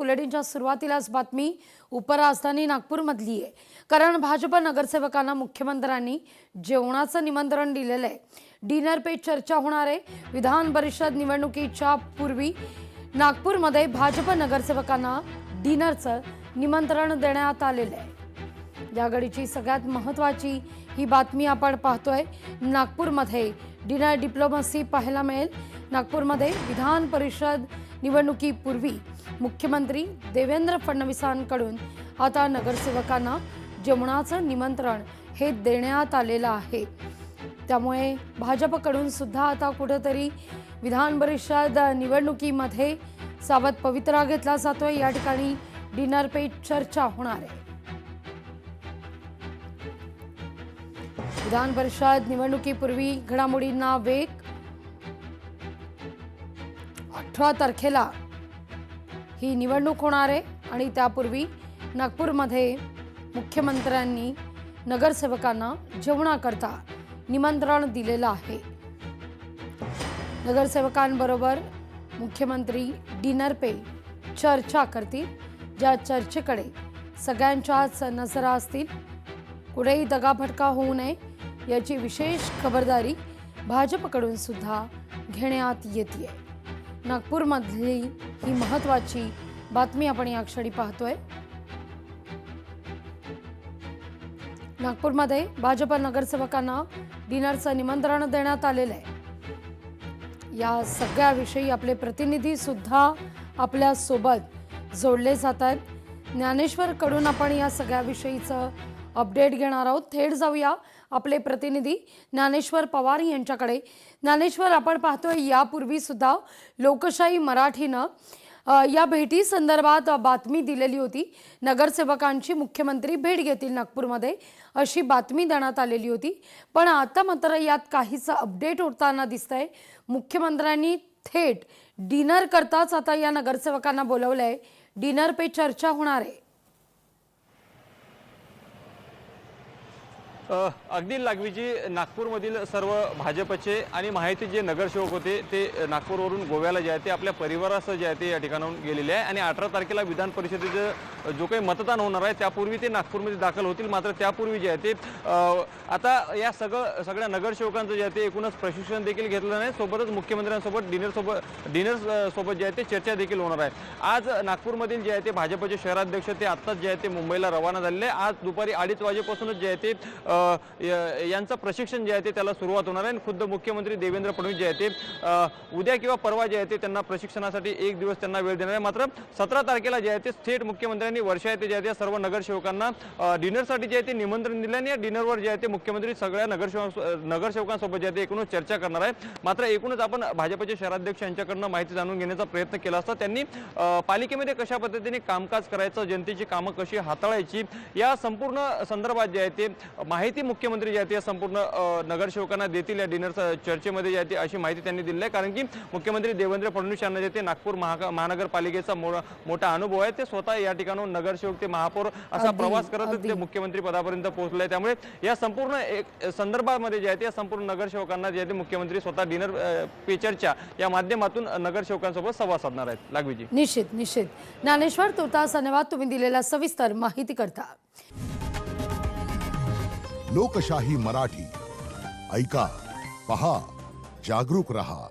बुलेटिनच्या सुरुवातीलाच बातमी उपराजधानी नागपूरमधली आहे। कारण भाजप नगरसेवकांना मुख्यमंत्र्यांनी जेवणाचं निमंत्रण दिलेलं आहे। डिनर पे चर्चा होणार आहे। विधान परिषद निवडणुकीच्या पूर्वी नागपूरमध्ये भाजप नगरसेवकांना डिनरचं निमंत्रण देण्यात आलेलं आहे। या घडीची सगळ्यात महत्त्वाची ही बातमी आपण पाहतोय। नागपूरमध्ये डिनर डिप्लोमसी पाहायला मिळेल। नागपूरमध्ये विधान परिषद निवडणुकीपूर्वी मुख्यमंत्री देवेंद्र फडणवीसांकडून आता नगरसेवकांना जेवणाचं निमंत्रण हे देण्यात आलेलं आहे। त्यामुळे भाजपकडून सुद्धा आता कुठेतरी विधान परिषद निवडणुकीमध्ये सावध पवित्रा घेतला जातोय। या ठिकाणी डिनर पे चर्चा होणार आहे। विधान परिषद निवडणुकीपूर्वी घडामोडींना वेग। 18 तारखेला ही निवडणूक होणार आहे आणि त्यापूर्वी नागपूरमध्ये मुख्यमंत्र्यांनी नगरसेवकांना जेवणाकरता निमंत्रण दिलेलं आहे। नगरसेवकांबरोबर मुख्यमंत्री डिनर पे चर्चा करतील। ज्या चर्चेकडे सगळ्यांच्याच नजरा असतील। कुठेही दगाफटका होऊ नये याची विशेष खबरदारी भाजपकडून सुद्धा घेण्यात येते। नागपूरमधली ही महत्त्वाची बातमी आपण या क्षणी पाहतोय। नागपूरमध्ये भाजप नगरसेवकांना डिनरचं निमंत्रण देण्यात आलेलं आहे। या सगळ्याविषयी आपले प्रतिनिधी सुद्धा आपल्या सोबत जोडले जात आहेत। ज्ञानेश्वर कडून आपण या सगळ्याविषयीचं अपडेट घेणार आहोत। थेट जाऊया आपले प्रतिनिधी ज्ञानेश्वर पवार यांच्याकडे। ज्ञानेश्वर, आपण पाहतोय यापूर्वी सुद्धा लोकशाही मराठीनं या भेटी संदर्भात बातमी दिलेली होती। नगरसेवकांची मुख्यमंत्री भेट घेतील नागपूरमध्ये अशी बातमी देण्यात आलेली होती। पण आता मात्र यात काहीच अपडेट होताना दिसतंय। मुख्यमंत्र्यांनी थेट डिनर करताच आता या नगरसेवकांना बोलवलंय। डिनर पे चर्चा होणार आहे। अगदी लागवीजी नागपूरमधील सर्व भाजपचे आणि माहिती जे नगरसेवक होते ते नागपूरवरून गोव्याला जे आहे ते आपल्या परिवारासह जे आहे ते या ठिकाणाहून गेलेले आहे आणि 18 तारखेला विधान परिषदेचं जो काही मतदान होणार आहे त्यापूर्वी ते नागपूरमध्ये दाखल होतील। मात्र त्यापूर्वी जे आहे ते आता या सगळ्या नगरसेवकांचं जे आहे ते एकूणच प्रशिक्षण देखील घेतलं नाही। सोबतच मुख्यमंत्र्यांसोबत डिनर सोबत जे आहे ते चर्चा देखील होणार आहे। आज नागपूरमधील जे आहे ते भाजपचे शहराध्यक्ष ते आत्ताच जे आहे ते मुंबईला रवाना झालेले आहे। आज दुपारी 2:30 वाजेपासूनच जे आहे ते यांचं प्रशिक्षण जे आहे ते त्याला सुरुवात होणार आहे। खुद्द मुख्यमंत्री देवेंद्र फडणवीस जे आहे ते उद्या किंवा परवा जे आहे ते त्यांना प्रशिक्षणासाठी एक दिवस त्यांना वेळ देणार आहे। मात्र 17 तारखेला जे आहे ते थेट मुख्यमंत्र्यांनी वर्षा येथे जे आहे ते सर्व नगरसेवकांना डिनरसाठी जे आहे ते निमंत्रण दिले आणि या डिनरवर जे आहे ते मुख्यमंत्री सगळ्या नगरसेवकांसोबत जे आहे ते एकूणच चर्चा करणार आहे। मात्र एकूणच आपण भाजपचे शहराध्यक्ष यांच्याकडून माहिती जाणून घेण्याचा प्रयत्न केला असता त्यांनी पालिकेमध्ये कशा पद्धतीने कामकाज करायचं, जनतेची कामं कशी हाताळायची या संपूर्ण संदर्भात जे आहे ते माहिती मुख्यमंत्री जे आहे ते संपूर्ण नगरसेवकांना देतील या डिनर चर्चेमध्ये जे आहे ते अशी माहिती त्यांनी दिली आहे। कारण की मुख्यमंत्री देवेंद्र फडणवीस यांना जे ते नागपूर महानगरपालिकेचा मोठा अनुभव आहे। ते स्वतः या ठिकाणाहून नगरसेवक ते महापौर असा प्रवास करत ते मुख्यमंत्री पदापर्यंत पोहोचले। त्यामुळे या संपूर्ण संदर्भामध्ये जे आहे ते संपूर्ण नगरसेवकांना जे आहे ते मुख्यमंत्री स्वतः डिनर पे चर्चा या माध्यमातून नगरसेवकांसोबत संवाद साधणार आहेत। लागवीजी निश्चित ज्ञानेश्वर, तुर्तास धन्यवाद तुम्ही दिलेल्या सविस्तर माहिती करता। लोकशाही मराठी ऐका, पहा, जागरूक रहा।